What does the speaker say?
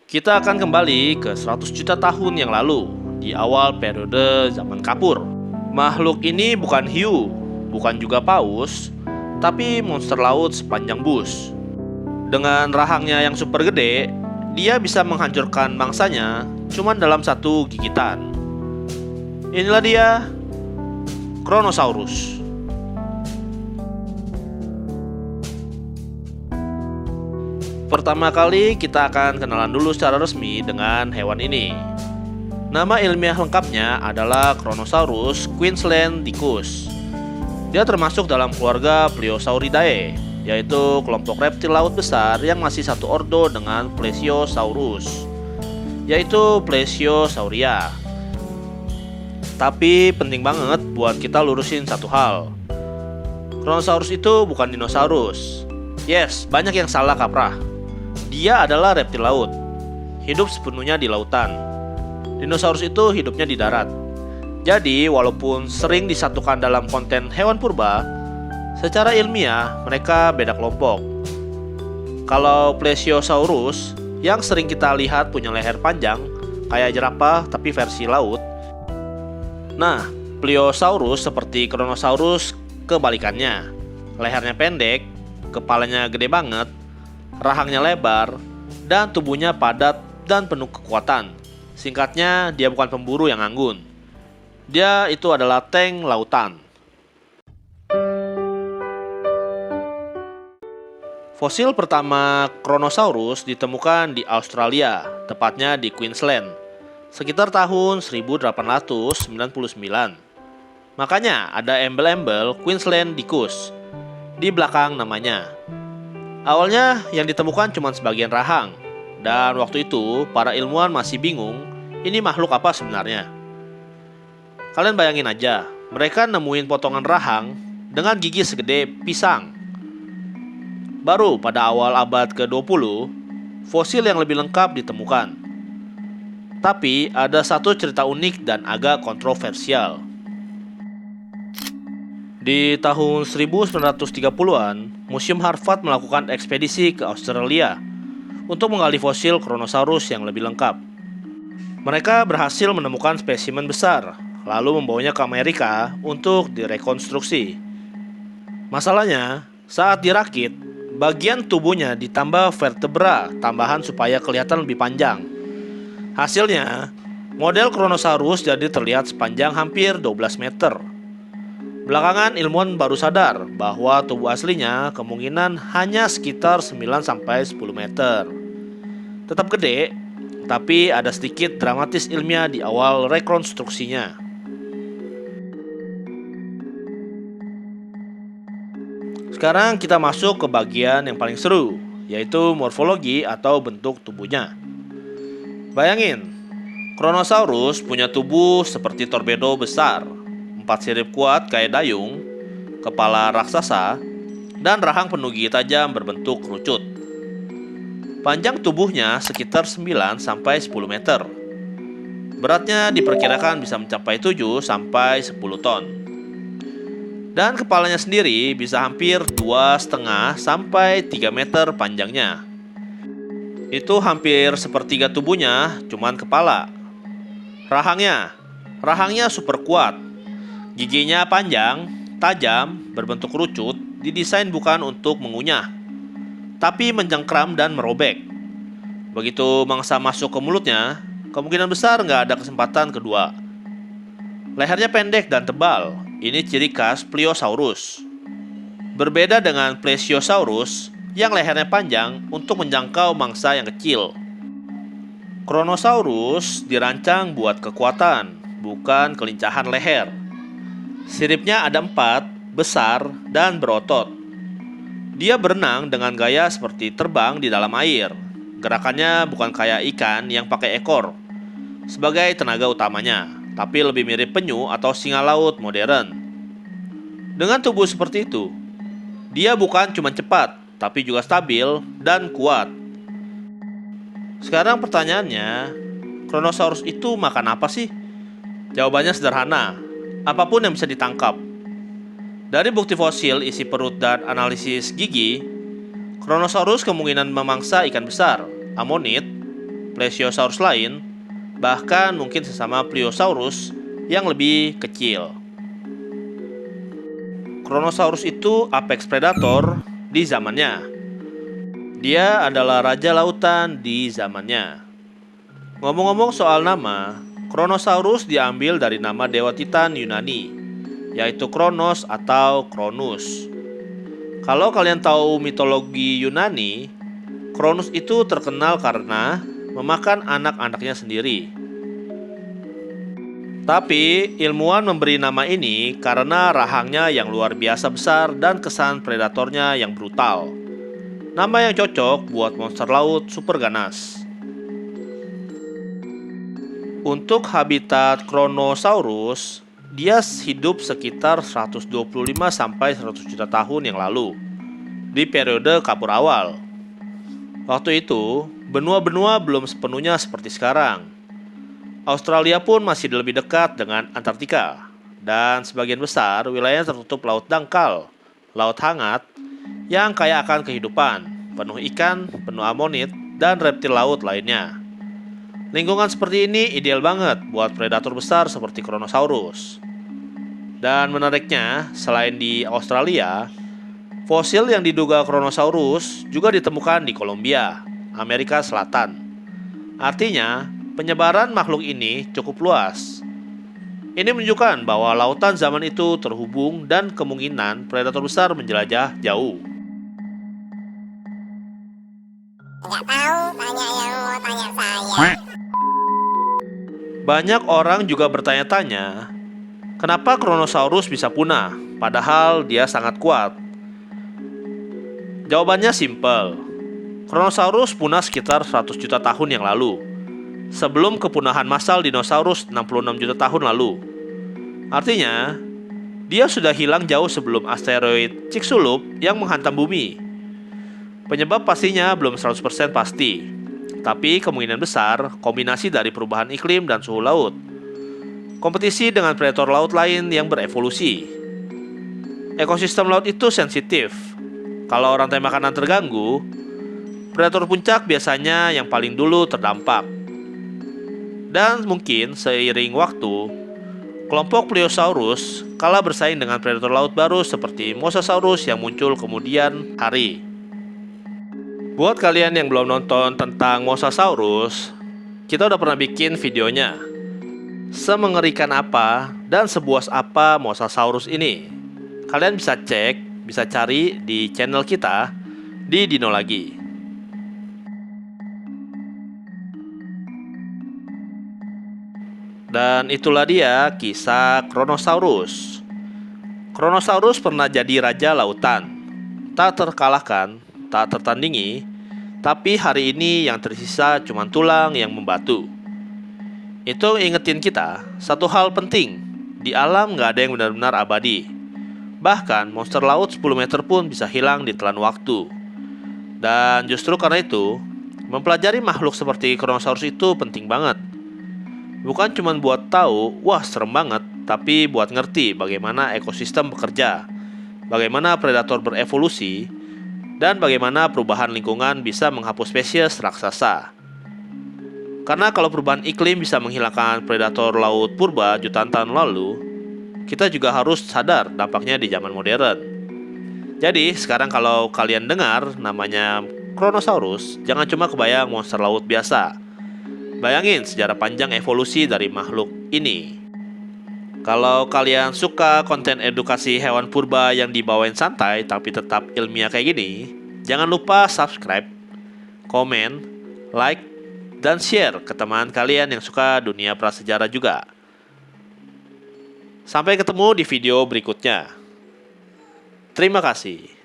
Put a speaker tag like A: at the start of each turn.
A: Kita akan kembali ke 100 juta tahun yang lalu, di awal periode zaman kapur. Makhluk ini bukan hiu, bukan juga paus, tapi monster laut sepanjang bus. Dengan rahangnya yang super gede, dia bisa menghancurkan mangsanya cuma dalam satu gigitan. Inilah dia, Kronosaurus. Pertama kali kita akan kenalan dulu secara resmi dengan hewan ini. Nama ilmiah lengkapnya adalah Kronosaurus queenslandicus. Dia termasuk dalam keluarga Plesiosauridae, yaitu kelompok reptil laut besar yang masih satu ordo dengan Plesiosaurus, yaitu Plesiosauria. Tapi penting banget buat kita lurusin satu hal. Kronosaurus itu bukan dinosaurus. Yes, banyak yang salah kaprah. Dia adalah reptil laut, hidup sepenuhnya di lautan. Dinosaurus itu hidupnya di darat. Jadi, walaupun sering disatukan dalam konten hewan purba, secara ilmiah mereka beda kelompok. Kalau Plesiosaurus, yang sering kita lihat punya leher panjang, kayak jerapah tapi versi laut. Nah, Pliosaurus seperti Kronosaurus kebalikannya. Lehernya pendek, kepalanya gede banget, rahangnya lebar, dan tubuhnya padat dan penuh kekuatan. Singkatnya, dia bukan pemburu yang anggun. Dia itu adalah tank lautan. Fosil pertama Kronosaurus ditemukan di Australia, tepatnya di Queensland, sekitar tahun 1899. Makanya ada embel-embel Queenslandicus di belakang namanya. Awalnya yang ditemukan cuma sebagian rahang, dan waktu itu para ilmuwan masih bingung ini makhluk apa sebenarnya. Kalian bayangin aja, mereka nemuin potongan rahang dengan gigi segede pisang. Baru pada awal abad ke-20, fosil yang lebih lengkap ditemukan. Tapi ada satu cerita unik dan agak kontroversial. Di tahun 1930-an, Museum Harvard melakukan ekspedisi ke Australia untuk menggali fosil Kronosaurus yang lebih lengkap. Mereka berhasil menemukan spesimen besar, lalu membawanya ke Amerika untuk direkonstruksi. Masalahnya, saat dirakit, bagian tubuhnya ditambah vertebra tambahan supaya kelihatan lebih panjang. Hasilnya, model Kronosaurus jadi terlihat sepanjang hampir 12 meter. Belakangan ilmuwan baru sadar bahwa tubuh aslinya kemungkinan hanya sekitar 9-10 meter. Tetap gede, tapi ada sedikit dramatis ilmiah di awal rekonstruksinya. Sekarang kita masuk ke bagian yang paling seru, yaitu morfologi atau bentuk tubuhnya. Bayangin, Kronosaurus punya tubuh seperti torpedo besar, 4 sirip kuat kayak dayung, kepala raksasa, dan rahang penuh gigi tajam berbentuk kerucut. Panjang tubuhnya sekitar 9-10 meter. Beratnya diperkirakan bisa mencapai 7-10 ton. Dan kepalanya sendiri bisa hampir 2,5-3 meter panjangnya. Itu hampir sepertiga tubuhnya, cuman kepala. Rahangnya super kuat. Giginya panjang, tajam, berbentuk kerucut, didesain bukan untuk mengunyah, tapi mencengkram dan merobek. Begitu mangsa masuk ke mulutnya, kemungkinan besar nggak ada kesempatan kedua. Lehernya pendek dan tebal, ini ciri khas Pliosaurus. Berbeda dengan Plesiosaurus yang lehernya panjang untuk menjangkau mangsa yang kecil. Kronosaurus dirancang buat kekuatan, bukan kelincahan leher. Siripnya ada 4, besar, dan berotot. Dia berenang dengan gaya seperti terbang di dalam air. Gerakannya bukan kayak ikan yang pakai ekor sebagai tenaga utamanya, tapi lebih mirip penyu atau singa laut modern. Dengan tubuh seperti itu, dia bukan cuma cepat, tapi juga stabil dan kuat. Sekarang pertanyaannya, Kronosaurus itu makan apa sih? Jawabannya sederhana, apapun yang bisa ditangkap. Dari bukti fosil, isi perut, dan analisis gigi, Kronosaurus kemungkinan memangsa ikan besar, amonit, plesiosaurus lain, bahkan mungkin sesama pliosaurus yang lebih kecil. Kronosaurus itu apex predator di zamannya. Dia adalah raja lautan di zamannya. Ngomong-ngomong soal nama, Kronosaurus diambil dari nama dewa Titan Yunani, yaitu Kronos atau Cronus. Kalau kalian tahu mitologi Yunani, Cronus itu terkenal karena memakan anak-anaknya sendiri. Tapi ilmuwan memberi nama ini karena rahangnya yang luar biasa besar dan kesan predatornya yang brutal. Nama yang cocok buat monster laut super ganas. Untuk habitat Kronosaurus, dia hidup sekitar 125-100 juta tahun yang lalu, di periode kapur awal. Waktu itu, benua-benua belum sepenuhnya seperti sekarang. Australia pun masih lebih dekat dengan Antartika, dan sebagian besar wilayah tertutup laut dangkal, laut hangat, yang kaya akan kehidupan, penuh ikan, penuh amonit, dan reptil laut lainnya. Lingkungan seperti ini ideal banget buat predator besar seperti Kronosaurus. Dan menariknya, selain di Australia, fosil yang diduga Kronosaurus juga ditemukan di Kolombia, Amerika Selatan. Artinya, penyebaran makhluk ini cukup luas. Ini menunjukkan bahwa lautan zaman itu terhubung dan kemungkinan predator besar menjelajah jauh.
B: Nggak tahu, tanya yang mau tanya saya.
A: Banyak orang juga bertanya-tanya, kenapa Kronosaurus bisa punah, padahal dia sangat kuat? Jawabannya simpel. Kronosaurus punah sekitar 100 juta tahun yang lalu, sebelum kepunahan massal dinosaurus 66 juta tahun lalu. Artinya, dia sudah hilang jauh sebelum asteroid Chicxulub yang menghantam bumi. Penyebab pastinya belum 100% pasti, tapi kemungkinan besar kombinasi dari perubahan iklim dan suhu laut. Kompetisi dengan predator laut lain yang berevolusi. Ekosistem laut itu sensitif. Kalau rantai makanan terganggu, predator puncak biasanya yang paling dulu terdampak. Dan mungkin seiring waktu, kelompok Pliosaurus kalah bersaing dengan predator laut baru seperti Mosasaurus yang muncul kemudian hari. Buat kalian yang belum nonton tentang Mosasaurus, kita udah pernah bikin videonya. Semengerikan apa dan sebuas apa Mosasaurus ini? Kalian bisa cek, bisa cari di channel kita di Dino Lagi. Dan itulah dia kisah Kronosaurus. Kronosaurus pernah jadi raja lautan, tak terkalahkan, tak tertandingi, tapi hari ini yang tersisa cuma tulang yang membatu. Itu ingetin kita satu hal penting, di alam gak ada yang benar-benar abadi. Bahkan monster laut 10 meter pun bisa hilang di telan waktu. Dan justru karena itu, mempelajari makhluk seperti Kronosaurus itu penting banget. Bukan cuma buat tahu, wah serem banget, tapi buat ngerti bagaimana ekosistem bekerja, bagaimana predator berevolusi, dan bagaimana perubahan lingkungan bisa menghapus spesies raksasa. Karena kalau perubahan iklim bisa menghilangkan predator laut purba jutaan tahun lalu, kita juga harus sadar dampaknya di zaman modern. Jadi sekarang kalau kalian dengar namanya Kronosaurus, jangan cuma kebayang monster laut biasa. Bayangin sejarah panjang evolusi dari makhluk ini. Kalau kalian suka konten edukasi hewan purba yang dibawain santai tapi tetap ilmiah kayak gini, jangan lupa subscribe, komen, like, dan share ke teman kalian yang suka dunia prasejarah juga. Sampai ketemu di video berikutnya. Terima kasih.